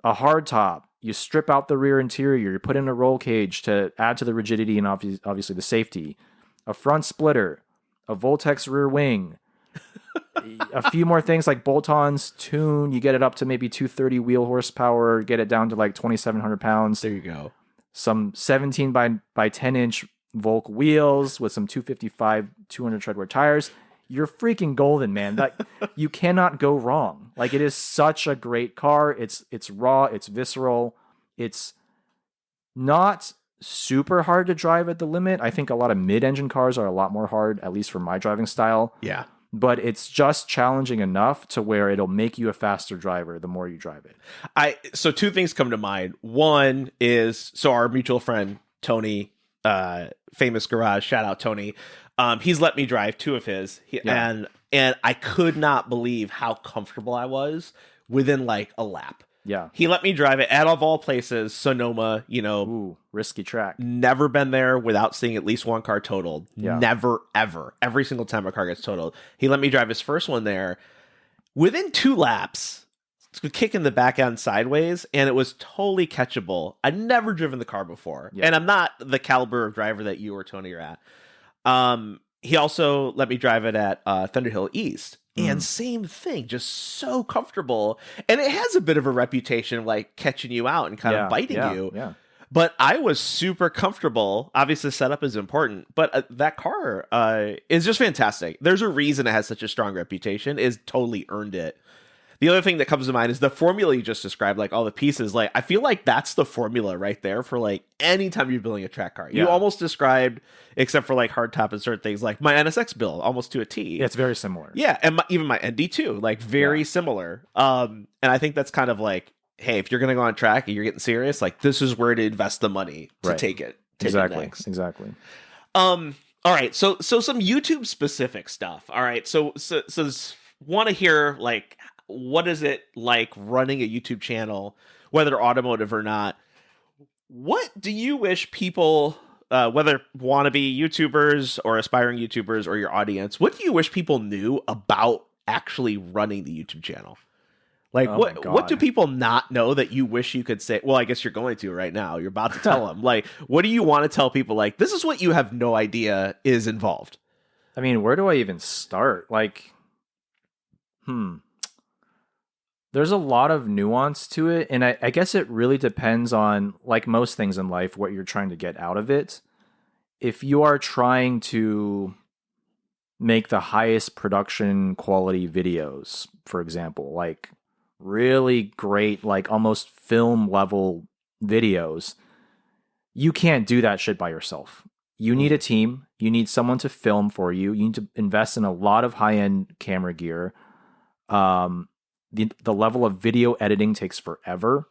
a hard top. You strip out the rear interior. You put in a roll cage to add to the rigidity and obviously the safety. A front splitter, a Voltex rear wing, a few more things like bolt-ons, tune. You get it up to maybe 230 wheel horsepower. Get it down to like 2,700 pounds. There you go. Some 17 by 10 inch Volk wheels with some 255 200 treadwear tires. you're freaking golden, man. That you cannot go wrong. Like, it is such a great car. It's raw, it's visceral. It's not super hard to drive at the limit. I think a lot of mid-engine cars are a lot more hard, at least for my driving style. Yeah. But it's just challenging enough to where it'll make you a faster driver the more you drive it. So two things come to mind. One is, so our mutual friend Tony, Famous Garage, shout out Tony. He's let me drive two of his, and I could not believe how comfortable I was within like a lap. Yeah. He let me drive it out of all places, Sonoma, Ooh, risky track. Never been there without seeing at least one car totaled. Yeah. Never, ever. Every single time a car gets totaled. He let me drive his first one there. Within 2 laps, kicking the back end sideways, and it was totally catchable. I'd never driven the car before. Yeah. And I'm not the caliber of driver that you or Tony are at. He also let me drive it at Thunderhill East. And same thing, just so comfortable. And it has a bit of a reputation of like catching you out and kind of biting you. Yeah. But I was super comfortable. Obviously, setup is important, but that car is just fantastic. There's a reason it has such a strong reputation. It's totally earned it. The other thing that comes to mind is the formula you just described, like all the pieces. Like, I feel like that's the formula right there for like anytime you're building a track car. You almost described, except for like hardtop and certain things, like my NSX build almost to a T. Yeah, it's very similar. Yeah, and even my ND2, like very similar. And I think that's kind of like, hey, if you're going to go on track and you're getting serious, like this is where to invest the money to take it. Exactly. All right, so some YouTube specific stuff. All right, so want to hear like, what is it like running a YouTube channel, whether automotive or not? What do you wish people, whether wannabe YouTubers or aspiring YouTubers or your audience, what do you wish people knew about actually running the YouTube channel? Like, what do people not know that you wish you could say? Well, I guess you're going to right now. You're about to tell them. Like, what do you want to tell people? Like, this is what you have no idea is involved. I mean, where do I even start? Like, there's a lot of nuance to it. And I guess it really depends on, like most things in life, what you're trying to get out of it. If you are trying to make the highest production quality videos, for example, like really great, like almost film level videos, you can't do that shit by yourself. You need a team. You need someone to film for you. You need to invest in a lot of high-end camera gear. The level of video editing takes forever.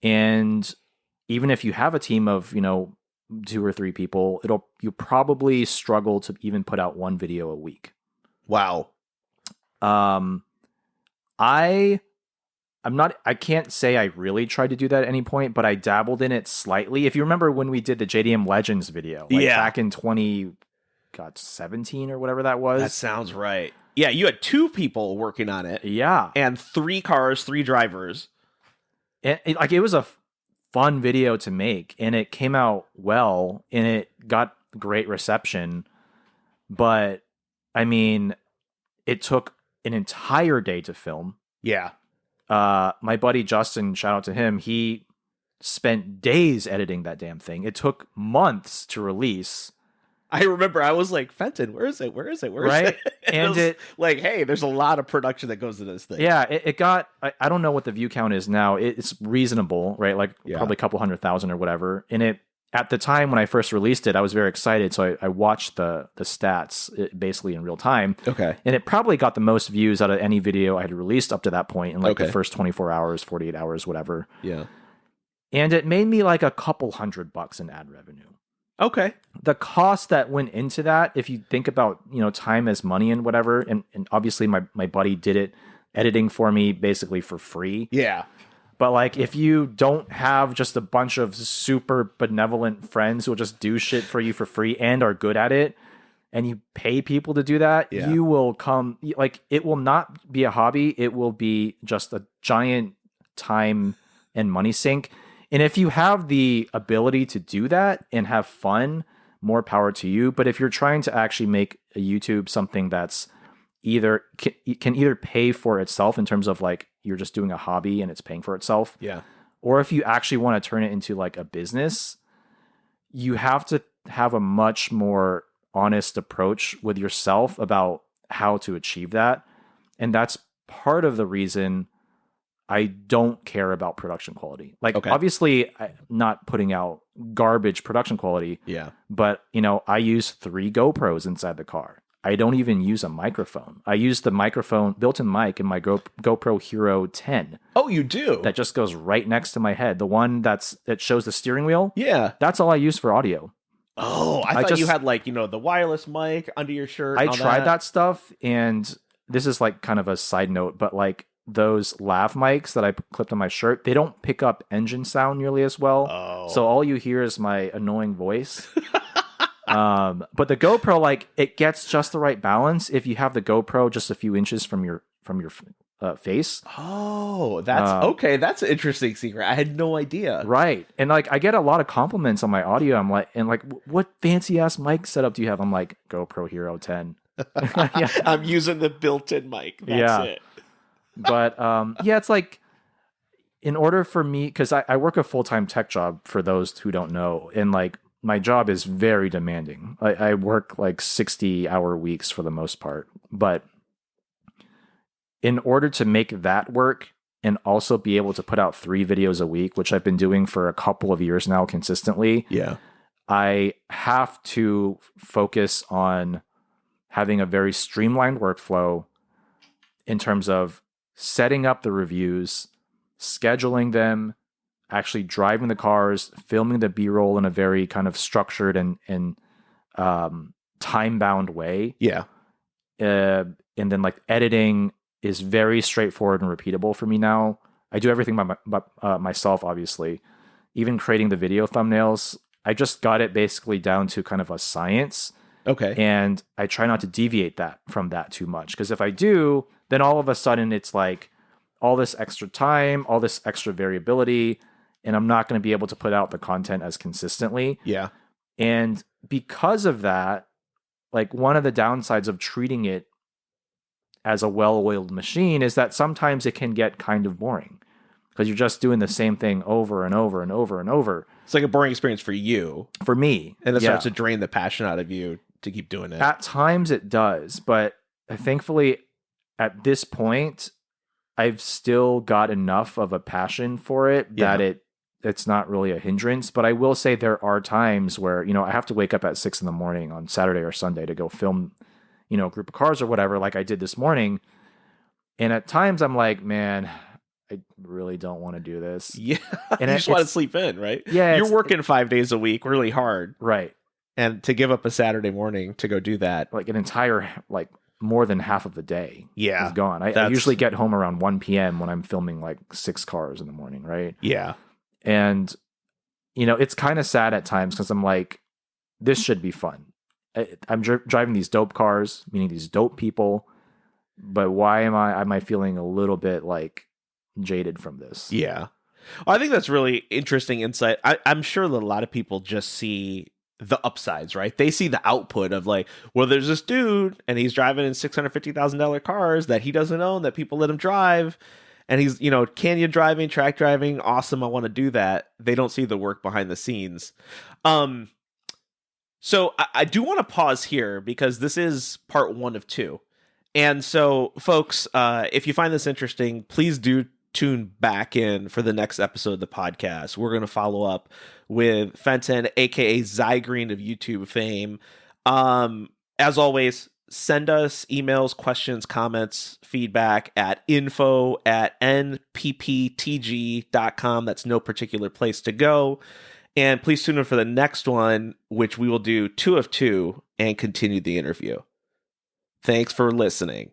And even if you have a team of, 2 or 3 people, you probably struggle to even put out 1 video a week. Wow. I can't say I really tried to do that at any point, but I dabbled in it slightly. If you remember when we did the JDM Legends video, back in 2017 or whatever that was. That sounds right. Yeah, you had 2 people working on it. Yeah. And 3 cars, 3 drivers. It was a fun video to make, and it came out well, and it got great reception. But, I mean, it took an entire day to film. Yeah. My buddy Justin, shout out to him, he spent days editing that damn thing. It took months to release. I remember I was like, Fenton, where is it? Right? And it like, hey, there's a lot of production that goes into this thing. Yeah, it got, I don't know what the view count is now. It's reasonable, right? Like probably a couple 100,000 or whatever. And at the time when I first released it, I was very excited. So I watched the stats basically in real time. Okay. And it probably got the most views out of any video I had released up to that point in like the first 24 hours, 48 hours, whatever. Yeah. And it made me like a couple $100 in ad revenue. Okay. The cost that went into that, if you think about, time as money and whatever, and obviously my buddy did it, editing for me basically for free. Yeah. But like, if you don't have just a bunch of super benevolent friends who will just do shit for you for free and are good at it, and you pay people to do that, you will come, like, it will not be a hobby. It will be just a giant time and money sink. And if you have the ability to do that and have fun, more power to you. But if you're trying to actually make a YouTube something that's can either pay for itself in terms of like you're just doing a hobby and it's paying for itself. Yeah. Or if you actually want to turn it into like a business, you have to have a much more honest approach with yourself about how to achieve that. And that's part of the reason I don't care about production quality. Like, obviously, I'm not putting out garbage production quality. Yeah. But, I use 3 GoPros inside the car. I don't even use a microphone. I use the microphone, built-in mic in my GoPro Hero 10. Oh, you do? That just goes right next to my head. The one that shows the steering wheel. Yeah. That's all I use for audio. Oh, I thought you had the wireless mic under your shirt. I tried that stuff, and this is like kind of a side note, but like those lav mics that I clipped on my shirt, they don't pick up engine sound nearly as well. Oh. So all you hear is my annoying voice. But the GoPro, like, it gets just the right balance if you have the GoPro just a few inches from your face. Oh, that's okay. That's an interesting secret. I had no idea. Right. And like, I get a lot of compliments on my audio. I'm like, what fancy ass mic setup do you have? I'm like, GoPro Hero 10. Yeah. I'm using the built-in mic. That's it. But it's like, in order for me, because I work a full-time tech job, for those who don't know, and like, my job is very demanding. I work like 60-hour weeks for the most part. But in order to make that work and also be able to put out 3 videos a week, which I've been doing for a couple of years now consistently, I have to focus on having a very streamlined workflow in terms of setting up the reviews, scheduling them, actually driving the cars, filming the B-roll in a very kind of structured and time-bound way. Yeah. And then like editing is very straightforward and repeatable for me now. I do everything by myself, obviously. Even creating the video thumbnails, I just got it basically down to kind of a science. Okay. And I try not to deviate from that too much. Because if I do, then all of a sudden it's like all this extra time, all this extra variability, and I'm not going to be able to put out the content as consistently. Yeah. And because of that, like, one of the downsides of treating it as a well-oiled machine is that sometimes it can get kind of boring because you're just doing the same thing over and over and over and over. It's like a boring experience for you. For me. And it starts to drain the passion out of you to keep doing it. At times it does, but thankfully at this point, I've still got enough of a passion for it that it's not really a hindrance. But I will say there are times where, I have to wake up at 6 a.m. on Saturday or Sunday to go film, a group of cars or whatever, like I did this morning. And at times I'm like, man, I really don't want to do this. Yeah. And you just want to sleep in, right? Yeah. You're working 5 days a week really hard. Right. And to give up a Saturday morning to go do that. Like an entire, like, more than half of the day is gone. I usually get home around 1 p.m. when I'm filming like 6 cars in the morning, right? Yeah. And, it's kind of sad at times because I'm like, this should be fun. I'm driving these dope cars, meaning these dope people, but why am I feeling a little bit like jaded from this? Yeah. Well, I think that's really interesting insight. I'm sure that a lot of people just see the upsides, right? They see the output of like, well, there's this dude and he's driving in $650,000 cars that he doesn't own, that people let him drive. And he's, canyon driving, track driving. Awesome. I want to do that. They don't see the work behind the scenes. So I do want to pause here because this is part 1 of 2. And so folks, if you find this interesting, please do tune back in for the next episode of the podcast. We're going to follow up with Fenton, aka Zygreen of YouTube fame. As always, send us emails, questions, comments, feedback at info@npptg.com. That's no particular place to go. And please tune in for the next one, which we will do 2 of 2 and continue the interview. Thanks for listening.